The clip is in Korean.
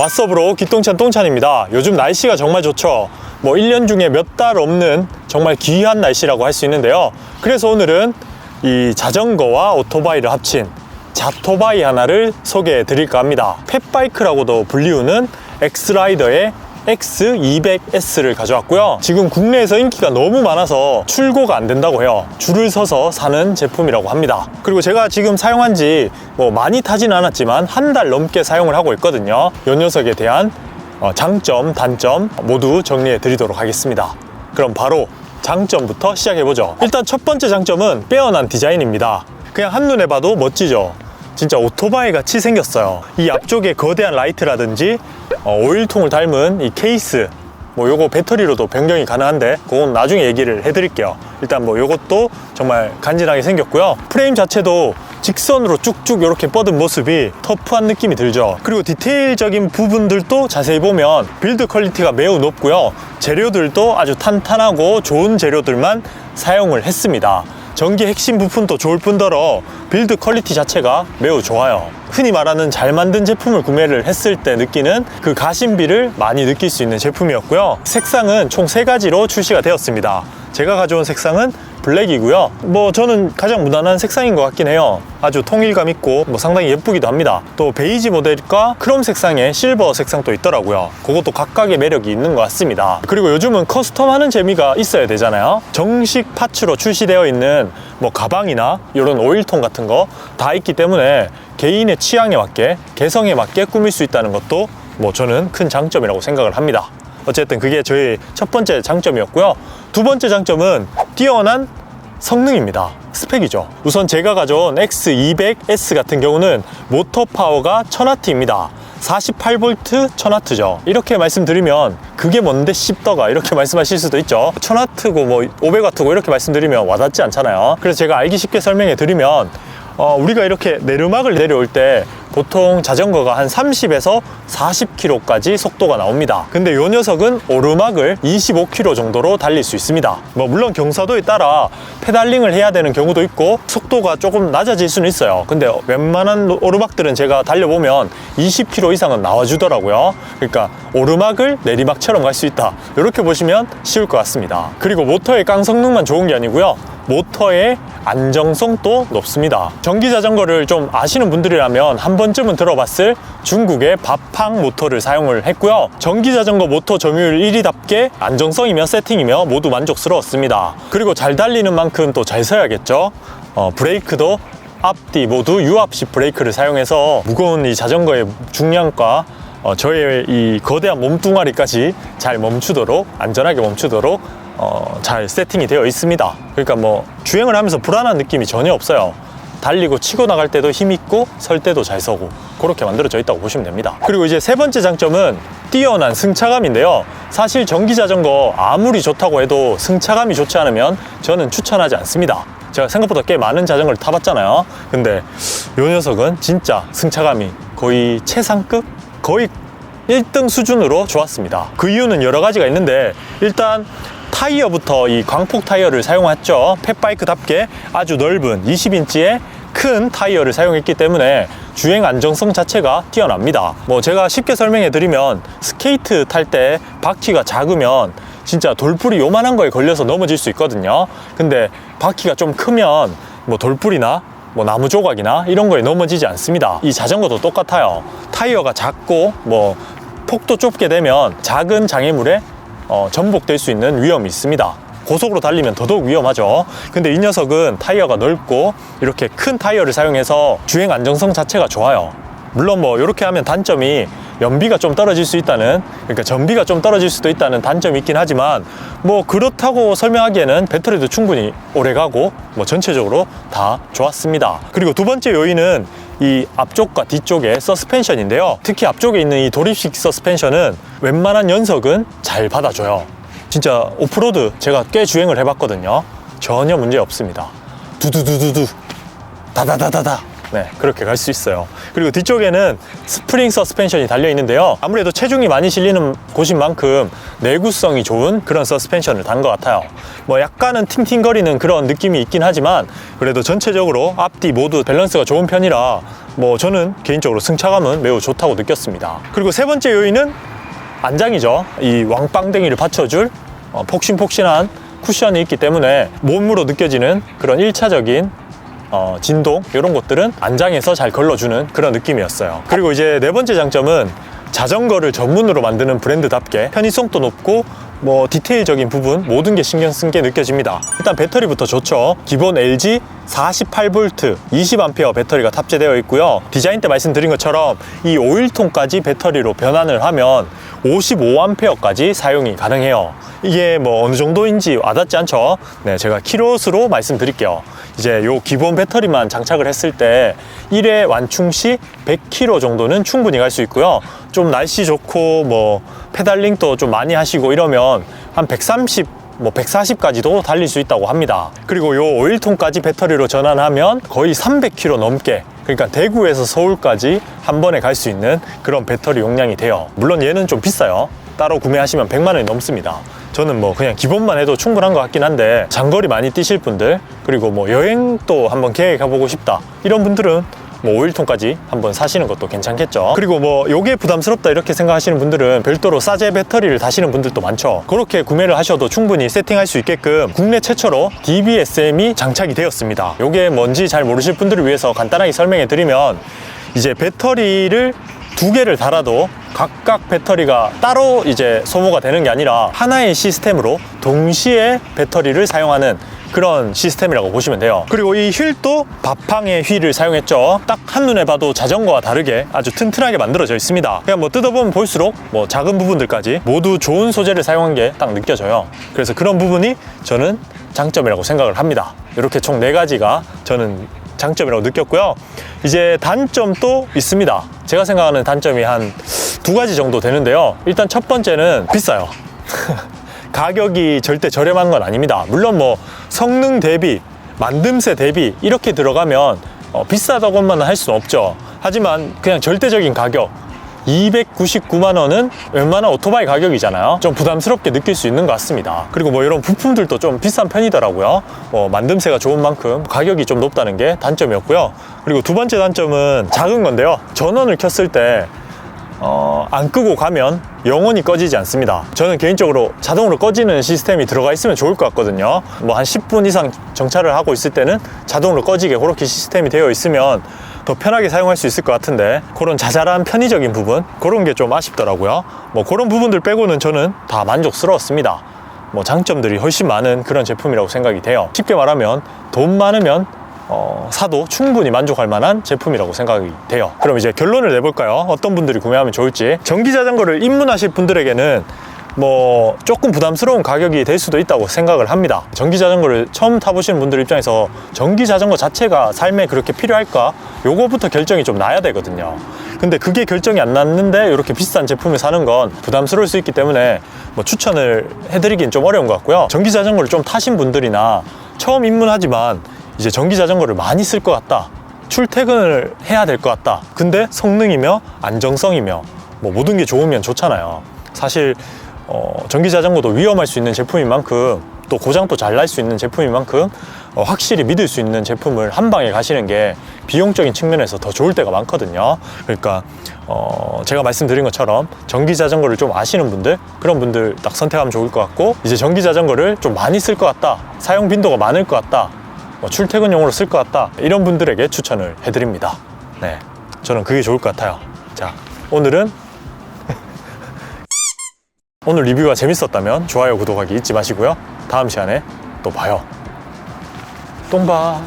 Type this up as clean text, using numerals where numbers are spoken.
왓썹으로 기똥찬 똥찬입니다. 요즘 날씨가 정말 좋죠. 뭐 1년 중에 몇 달 없는 정말 귀한 날씨라고 할 수 있는데요. 그래서 오늘은 이 자전거와 오토바이를 합친 자토바이 하나를 소개해 드릴까 합니다. 펫바이크라고도 불리우는 엑스라이더의 X200S를 가져왔고요. 지금 국내에서 인기가 너무 많아서 출고가 안 된다고 해요. 줄을 서서 사는 제품이라고 합니다. 그리고 제가 지금 사용한 지 뭐 많이 타지는 않았지만 한 달 넘게 사용을 하고 있거든요. 이 녀석에 대한 장점, 단점 모두 정리해 드리도록 하겠습니다. 그럼 바로 장점부터 시작해 보죠. 일단 첫 번째 장점은 빼어난 디자인입니다. 그냥 한눈에 봐도 멋지죠. 진짜 오토바이 같이 생겼어요. 이 앞쪽에 거대한 라이트라든지 오일통을 닮은 이 케이스, 뭐 요거 배터리로도 변경이 가능한데 그건 나중에 얘기를 해드릴게요. 일단 뭐 요것도 정말 간지나게 생겼고요. 프레임 자체도 직선으로 쭉쭉 이렇게 뻗은 모습이 터프한 느낌이 들죠. 그리고 디테일적인 부분들도 자세히 보면 빌드 퀄리티가 매우 높고요. 재료들도 아주 탄탄하고 좋은 재료들만 사용을 했습니다. 전기 핵심 부품도 좋을 뿐더러 빌드 퀄리티 자체가 매우 좋아요. 흔히 말하는 잘 만든 제품을 구매를 했을 때 느끼는 그 가심비를 많이 느낄 수 있는 제품이었고요. 색상은 총 3가지로 출시가 되었습니다. 제가 가져온 색상은 블랙이고요. 뭐 저는 가장 무난한 색상인 것 같긴 해요. 아주 통일감 있고 뭐 상당히 예쁘기도 합니다. 또 베이지 모델과 크롬 색상의 실버 색상도 있더라고요. 그것도 각각의 매력이 있는 것 같습니다. 그리고 요즘은 커스텀하는 재미가 있어야 되잖아요. 정식 파츠로 출시되어 있는 뭐 가방이나 이런 오일통 같은 거 다 있기 때문에 개인의 취향에 맞게, 개성에 맞게 꾸밀 수 있다는 것도 뭐 저는 큰 장점이라고 생각을 합니다. 어쨌든 그게 저희 첫 번째 장점이었고요. 두 번째 장점은 뛰어난 성능입니다. 스펙이죠. 우선 제가 가져온 X200S 같은 경우는 모터 파워가 1000W입니다. 48V 1000W죠. 이렇게 말씀드리면 그게 뭔데 씹더가 이렇게 말씀하실 수도 있죠. 1000W고 뭐 500W고 이렇게 말씀드리면 와닿지 않잖아요. 그래서 제가 알기 쉽게 설명해 드리면 우리가 이렇게 내리막을 내려올 때 보통 자전거가 한 30에서 40km까지 속도가 나옵니다. 근데 이 녀석은 오르막을 25km 정도로 달릴 수 있습니다. 뭐 물론 경사도에 따라 페달링을 해야 되는 경우도 있고 속도가 조금 낮아질 수는 있어요. 근데 웬만한 오르막들은 제가 달려보면 20km 이상은 나와주더라고요. 그러니까 오르막을 내리막처럼 갈 수 있다, 이렇게 보시면 쉬울 것 같습니다. 그리고 모터의 깡 성능만 좋은 게 아니고요, 모터의 안정성도 높습니다. 전기 자전거를 좀 아시는 분들이라면 한 번쯤은 들어봤을 중국의 바팡 모터를 사용을 했고요. 전기 자전거 모터 점유율 1위답게 안정성이며 세팅이며 모두 만족스러웠습니다. 그리고 잘 달리는 만큼 또 잘 서야겠죠. 브레이크도 앞뒤 모두 유압식 브레이크를 사용해서 무거운 이 자전거의 중량과 저의 이 거대한 몸뚱아리까지 잘 멈추도록, 안전하게 멈추도록 잘 세팅이 되어 있습니다. 그러니까 뭐 주행을 하면서 불안한 느낌이 전혀 없어요. 달리고 치고 나갈 때도 힘있고 설 때도 잘 서고 그렇게 만들어져 있다고 보시면 됩니다. 그리고 이제 세 번째 장점은 뛰어난 승차감인데요. 사실 전기 자전거 아무리 좋다고 해도 승차감이 좋지 않으면 저는 추천하지 않습니다. 제가 생각보다 꽤 많은 자전거를 타봤잖아요. 근데 이 녀석은 진짜 승차감이 거의 최상급? 거의 1등 수준으로 좋았습니다. 그 이유는 여러 가지가 있는데, 일단 타이어부터 이 광폭 타이어를 사용했죠. 펫바이크답게 아주 넓은 20인치의 큰 타이어를 사용했기 때문에 주행 안정성 자체가 뛰어납니다. 뭐 제가 쉽게 설명해 드리면 스케이트 탈 때 바퀴가 작으면 진짜 돌뿌리 요만한 거에 걸려서 넘어질 수 있거든요. 근데 바퀴가 좀 크면 뭐 돌뿌리나 뭐 나무 조각이나 이런 거에 넘어지지 않습니다. 이 자전거도 똑같아요. 타이어가 작고 뭐 폭도 좁게 되면 작은 장애물에 전복될 수 있는 위험이 있습니다. 고속으로 달리면 더더욱 위험하죠. 근데 이 녀석은 타이어가 넓고 이렇게 큰 타이어를 사용해서 주행 안정성 자체가 좋아요. 물론 뭐 이렇게 하면 단점이 연비가 좀 떨어질 수 있다는, 그러니까 전비가 좀 떨어질 수도 있다는 단점이 있긴 하지만 뭐 그렇다고 설명하기에는 배터리도 충분히 오래가고 뭐 전체적으로 다 좋았습니다. 그리고 두 번째 요인은 이 앞쪽과 뒤쪽의 서스펜션인데요. 특히 앞쪽에 있는 이 도립식 서스펜션은 웬만한 연석은 잘 받아줘요. 진짜 오프로드 제가 꽤 주행을 해봤거든요. 전혀 문제 없습니다. 두두두두두, 다다다다다, 네, 그렇게 갈 수 있어요. 그리고 뒤쪽에는 스프링 서스펜션이 달려 있는데요. 아무래도 체중이 많이 실리는 곳인 만큼 내구성이 좋은 그런 서스펜션을 단 것 같아요. 뭐 약간은 팅팅거리는 그런 느낌이 있긴 하지만 그래도 전체적으로 앞뒤 모두 밸런스가 좋은 편이라 뭐 저는 개인적으로 승차감은 매우 좋다고 느꼈습니다. 그리고 세 번째 요인은 안장이죠. 이 왕빵댕이를 받쳐줄 폭신폭신한 쿠션이 있기 때문에 몸으로 느껴지는 그런 1차적인 진동 이런 것들은 안장에서 잘 걸러주는 그런 느낌이었어요. 그리고 이제 네 번째 장점은 자전거를 전문으로 만드는 브랜드답게 편의성도 높고 뭐 디테일적인 부분 모든 게 신경 쓴 게 느껴집니다. 일단 배터리부터 좋죠. 기본 LG 48V 20A 배터리가 탑재되어 있고요. 디자인 때 말씀드린 것처럼 이 5일통까지 배터리로 변환을 하면 55A까지 사용이 가능해요. 이게 뭐 어느 정도인지 와닿지 않죠? 네, 제가 킬로수로 말씀드릴게요. 이제 요 기본 배터리만 장착을 했을 때 1회 완충 시 100km 정도는 충분히 갈 수 있고요. 좀 날씨 좋고 뭐 페달링도 좀 많이 하시고 이러면 한 130, 뭐 140까지도 달릴 수 있다고 합니다. 그리고 요 5일통까지 배터리로 전환하면 거의 300km 넘게, 그러니까 대구에서 서울까지 한 번에 갈 수 있는 그런 배터리 용량이 돼요. 물론 얘는 좀 비싸요. 따로 구매하시면 100만 원이 넘습니다. 저는 뭐 그냥 기본만 해도 충분한 것 같긴 한데 장거리 많이 뛰실 분들, 그리고 뭐 여행도 한번 계획해보고 싶다 이런 분들은 뭐 5일통까지 한번 사시는 것도 괜찮겠죠. 그리고 뭐 요게 부담스럽다 이렇게 생각하시는 분들은 별도로 싸제 배터리를 다시는 분들도 많죠. 그렇게 구매를 하셔도 충분히 세팅할 수 있게끔 국내 최초로 DBSM이 장착이 되었습니다. 요게 뭔지 잘 모르실 분들을 위해서 간단하게 설명해 드리면, 이제 배터리를 두 개를 달아도 각각 배터리가 따로 이제 소모가 되는 게 아니라 하나의 시스템으로 동시에 배터리를 사용하는 그런 시스템이라고 보시면 돼요. 그리고 이 휠도 바팡의 휠을 사용했죠. 딱 한눈에 봐도 자전거와 다르게 아주 튼튼하게 만들어져 있습니다. 그냥 뭐 뜯어보면 볼수록 뭐 작은 부분들까지 모두 좋은 소재를 사용한 게 딱 느껴져요. 그래서 그런 부분이 저는 장점이라고 생각을 합니다. 이렇게 총 4가지가 저는 장점이라고 느꼈고요. 이제 단점도 있습니다. 제가 생각하는 단점이 한 2가지 정도 되는데요. 일단 첫 번째는 비싸요. 가격이 절대 저렴한 건 아닙니다. 물론 뭐 성능 대비, 만듦새 대비 이렇게 들어가면 비싸다고만 할 수는 없죠. 하지만 그냥 절대적인 가격 299만 원은 웬만한 오토바이 가격이잖아요. 좀 부담스럽게 느낄 수 있는 것 같습니다. 그리고 뭐 이런 부품들도 좀 비싼 편이더라고요. 만듦새가 좋은 만큼 가격이 좀 높다는 게 단점이었고요. 그리고 두 번째 단점은 작은 건데요. 전원을 켰을 때 안 끄고 가면 영원히 꺼지지 않습니다. 저는 개인적으로 자동으로 꺼지는 시스템이 들어가 있으면 좋을 것 같거든요. 뭐 한 10분 이상 정차를 하고 있을 때는 자동으로 꺼지게 그렇게 시스템이 되어 있으면 더 편하게 사용할 수 있을 것 같은데, 그런 자잘한 편의적인 부분, 그런 게 좀 아쉽더라고요. 뭐 그런 부분들 빼고는 저는 다 만족스러웠습니다. 뭐 장점들이 훨씬 많은 그런 제품이라고 생각이 돼요. 쉽게 말하면 돈 많으면 사도 충분히 만족할 만한 제품이라고 생각이 돼요. 그럼 이제 결론을 내볼까요? 어떤 분들이 구매하면 좋을지. 전기자전거를 입문하실 분들에게는 뭐 조금 부담스러운 가격이 될 수도 있다고 생각을 합니다. 전기자전거를 처음 타보시는 분들 입장에서 전기자전거 자체가 삶에 그렇게 필요할까? 요거부터 결정이 좀 나야 되거든요. 근데 그게 결정이 안 났는데 이렇게 비싼 제품을 사는 건 부담스러울 수 있기 때문에 뭐 추천을 해드리긴 좀 어려운 것 같고요. 전기자전거를 좀 타신 분들이나 처음 입문하지만 이제 전기자전거를 많이 쓸 것 같다, 출퇴근을 해야 될 것 같다, 근데 성능이며 안정성이며 뭐 모든 게 좋으면 좋잖아요. 사실 전기자전거도 위험할 수 있는 제품인 만큼, 또 고장도 잘 날 수 있는 제품인 만큼 확실히 믿을 수 있는 제품을 한 방에 가시는 게 비용적인 측면에서 더 좋을 때가 많거든요. 그러니까 제가 말씀드린 것처럼 전기자전거를 좀 아시는 분들, 그런 분들 딱 선택하면 좋을 것 같고, 이제 전기자전거를 좀 많이 쓸 것 같다, 사용 빈도가 많을 것 같다, 출퇴근용으로 쓸 것 같다, 이런 분들에게 추천을 해드립니다. 네, 저는 그게 좋을 것 같아요. 자, 오늘 리뷰가 재밌었다면 좋아요, 구독하기 잊지 마시고요. 다음 시간에 또 봐요. 똥 봐.